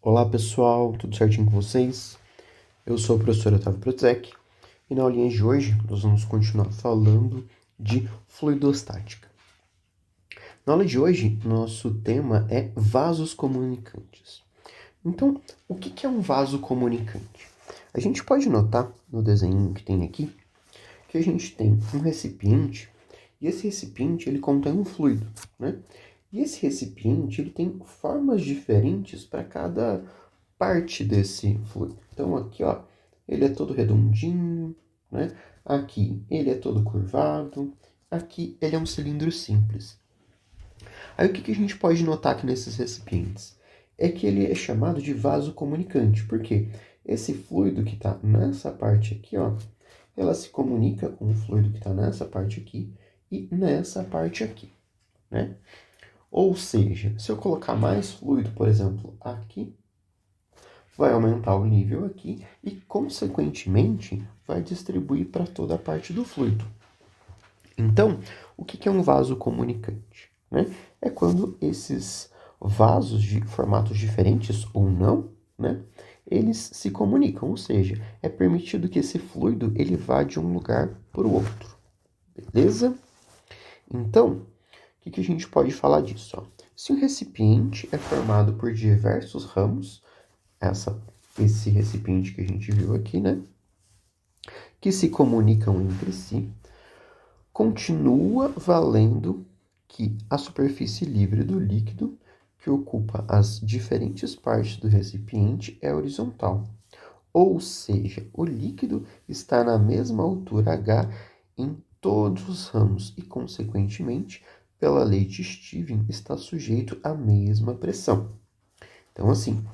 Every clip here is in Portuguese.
Olá pessoal, tudo certinho com vocês? Eu sou o professor Otávio Protec e na aulinha de hoje nós vamos continuar falando de fluidostática. Na aula de hoje, nosso tema é vasos comunicantes. Então, o que é um vaso comunicante? A gente pode notar no desenho que tem aqui que a gente tem um recipiente e esse recipiente ele contém um fluido, né? E esse recipiente ele tem formas diferentes para cada parte desse fluido. Então aqui, ó, ele é todo redondinho, né? Aqui ele é todo curvado, aqui ele é um cilindro simples. Aí o que a gente pode notar aqui nesses recipientes? É que ele é chamado de vaso comunicante, porque esse fluido que está nessa parte aqui, ó, ela se comunica com o fluido que está nessa parte aqui e nessa parte aqui, né? Ou seja, se eu colocar mais fluido, por exemplo, aqui, vai aumentar o nível aqui e, consequentemente, vai distribuir para toda a parte do fluido. Então, o que é um vaso comunicante? Né? É quando esses vasos de formatos diferentes ou não, né, eles se comunicam, ou seja, é permitido que esse fluido ele vá de um lugar para o outro. Beleza? Então, o que a gente pode falar disso? Ó? Se um recipiente é formado por diversos ramos, esse recipiente que a gente viu aqui, né? Que se comunicam entre si, continua valendo que a superfície livre do líquido que ocupa as diferentes partes do recipiente é horizontal. Ou seja, o líquido está na mesma altura H em todos os ramos e, consequentemente, pela lei de Stevens, está sujeito à mesma pressão. Então, assim,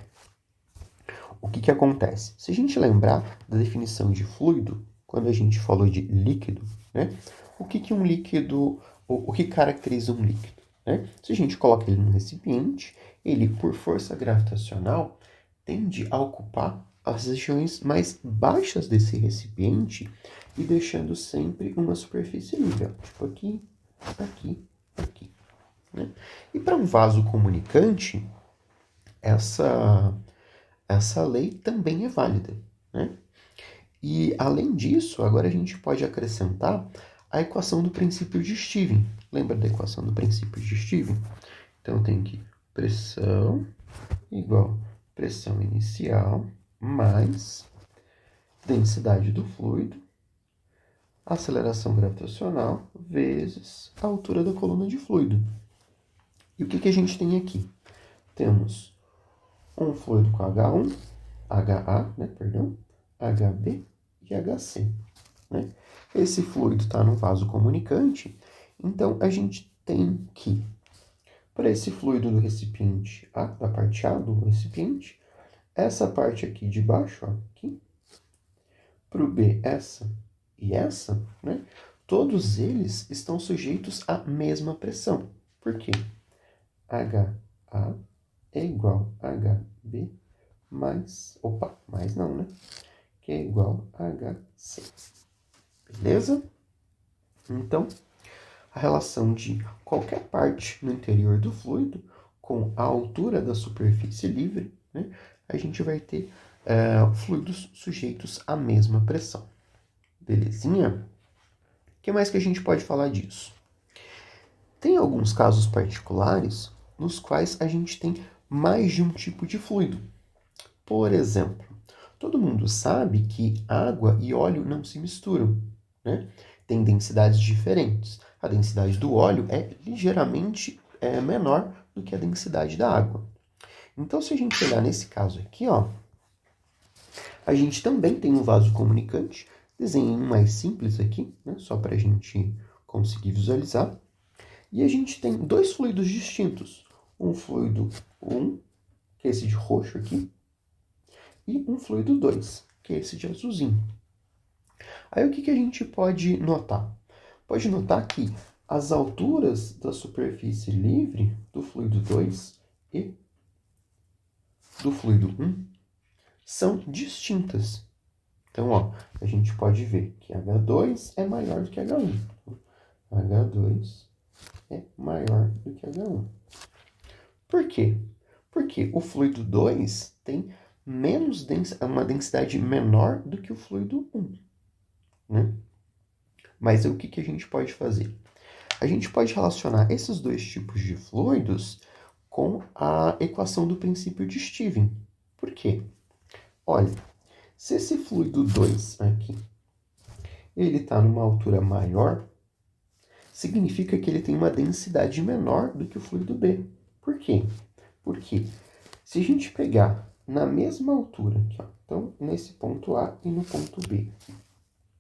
o que acontece? Se a gente lembrar da definição de fluido, quando a gente falou de líquido, né? O que um líquido, o que caracteriza um líquido? Né? Se a gente coloca ele num recipiente, ele, por força gravitacional, tende a ocupar as regiões mais baixas desse recipiente e deixando sempre uma superfície livre, ó, tipo aqui, aqui, aqui. Né? E para um vaso comunicante, essa lei também é válida, né? E, além disso, agora a gente pode acrescentar a equação do princípio de Stevens. Lembra da equação do princípio de Stevens? Então, tem que pressão igual pressão inicial mais densidade do fluido, aceleração gravitacional, vezes a altura da coluna de fluido. E o que a gente tem aqui? Temos um fluido com H1, HA, né, perdão, HB e HC. Né? Esse fluido está no vaso comunicante, então a gente tem que, para esse fluido do recipiente A, da parte A do recipiente, essa parte aqui de baixo, ó, aqui, para o B, essa e essa, né? Todos eles estão sujeitos à mesma pressão. Por quê? HA é igual a HB mais... Opa, mais não, né? Que é igual a HC. Beleza? Então, a relação de qualquer parte no interior do fluido com a altura da superfície livre, né? A gente vai ter fluidos sujeitos à mesma pressão. Belezinha? O que mais que a gente pode falar disso? Tem alguns casos particulares nos quais a gente tem mais de um tipo de fluido. Por exemplo, todo mundo sabe que água e óleo não se misturam, né? Tem densidades diferentes. A densidade do óleo é ligeiramente menor do que a densidade da água. Então, se a gente olhar nesse caso aqui, ó, a gente também tem um vaso comunicante. Desenhei um mais simples aqui, né? Só para a gente conseguir visualizar. E a gente tem dois fluidos distintos. Um fluido 1, que é esse de roxo aqui, e um fluido 2, que é esse de azulzinho. Aí o que a gente pode notar? Pode notar que as alturas da superfície livre do fluido 2 e do fluido 1 são distintas. Então, ó, a gente pode ver que H2 é maior do que H1. H2 é maior do que H1. Por quê? Porque o fluido 2 tem uma densidade menor do que o fluido 1, né? Mas o que a gente pode fazer? A gente pode relacionar esses dois tipos de fluidos com a equação do princípio de Stevens. Por quê? Olha, se esse fluido 2 aqui, ele está numa altura maior, significa que ele tem uma densidade menor do que o fluido B. Por quê? Porque se a gente pegar na mesma altura, aqui, ó, então nesse ponto A e no ponto B,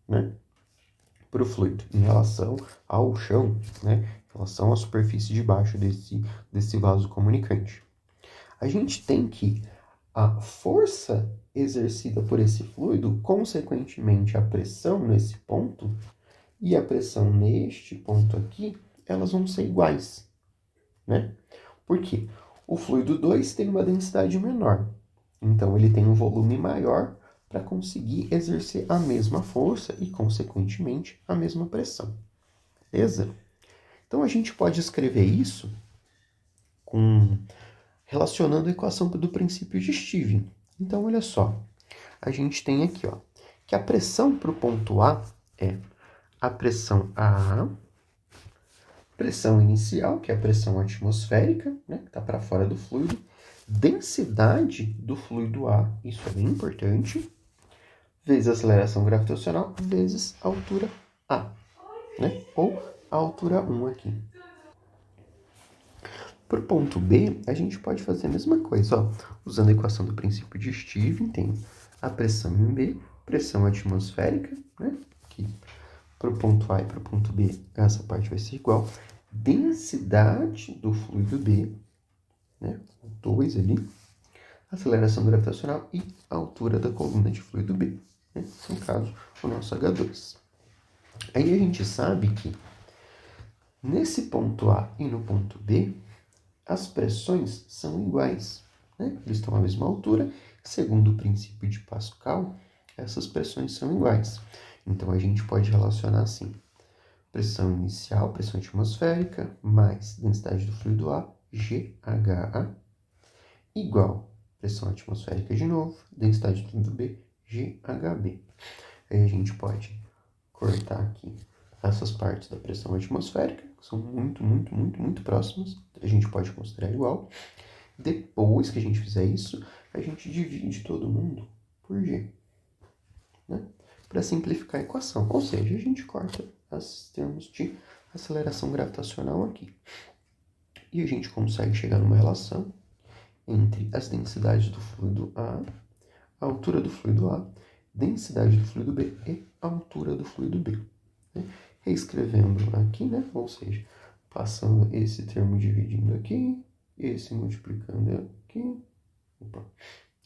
né, para o fluido em relação ao chão, né, em relação à superfície de baixo desse vaso comunicante, a gente tem que a força exercida por esse fluido, consequentemente a pressão nesse ponto e a pressão neste ponto aqui, elas vão ser iguais, né? Por quê? O fluido 2 tem uma densidade menor, então ele tem um volume maior para conseguir exercer a mesma força e, consequentemente, a mesma pressão. Beleza? Então a gente pode escrever isso relacionando a equação do princípio de Stevens. Então, olha só, a gente tem aqui, ó, que a pressão para o ponto A é a pressão A, pressão inicial, que é a pressão atmosférica, né, que está para fora do fluido, densidade do fluido A, isso é bem importante, vezes a aceleração gravitacional, vezes a altura A, né, ou a altura 1 aqui. Para o ponto B, a gente pode fazer a mesma coisa, ó, usando a equação do princípio de Stevens, tem a pressão em B, pressão atmosférica, né, que para o ponto A e para o ponto B, essa parte vai ser igual, densidade do fluido B, né, 2 ali, aceleração gravitacional e a altura da coluna de fluido B, né, no caso, o nosso H2. Aí a gente sabe que nesse ponto A e no ponto B, as pressões são iguais, né? Eles estão à mesma altura. Segundo o princípio de Pascal, essas pressões são iguais. Então, a gente pode relacionar assim: pressão inicial, pressão atmosférica, mais densidade do fluido A, GHA, igual pressão atmosférica de novo, densidade do fluido B, GHB. Aí a gente pode cortar aqui essas partes da pressão atmosférica, que são muito próximas, a gente pode considerar igual. Depois que a gente fizer isso, a gente divide todo mundo por G, né? Para simplificar a equação. Ou seja, a gente corta os termos de aceleração gravitacional aqui. E a gente consegue chegar numa relação entre as densidades do fluido A, a altura do fluido A, densidade do fluido B e a altura do fluido B, né? Reescrevendo aqui, né? Ou seja, passando esse termo dividindo aqui, esse multiplicando aqui,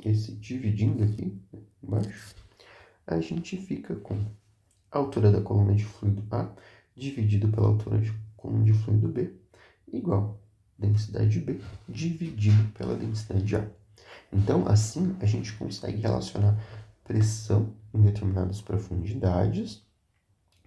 esse dividindo aqui, né, embaixo, a gente fica com a altura da coluna de fluido A dividido pela altura de coluna de fluido B igual densidade B dividido pela densidade A. Então, assim, a gente consegue relacionar pressão em determinadas profundidades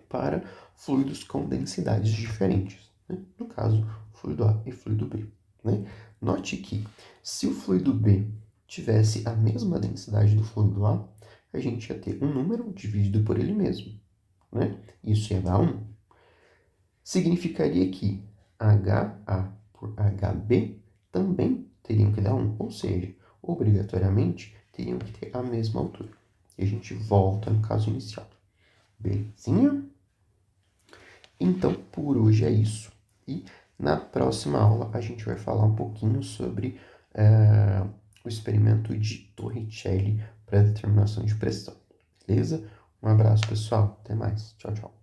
para fluidos com densidades diferentes, né? No caso, fluido A e fluido B, né? Note que se o fluido B tivesse a mesma densidade do fluido A, a gente ia ter um número dividido por ele mesmo, né? Isso ia dar 1. Significaria que HA por HB também teriam que dar 1, ou seja, obrigatoriamente teriam que ter a mesma altura. E a gente volta no caso inicial. Belezinha? Então, por hoje é isso. E na próxima aula a gente vai falar um pouquinho sobre o experimento de Torricelli para determinação de pressão. Beleza? Um abraço, pessoal. Até mais. Tchau, tchau.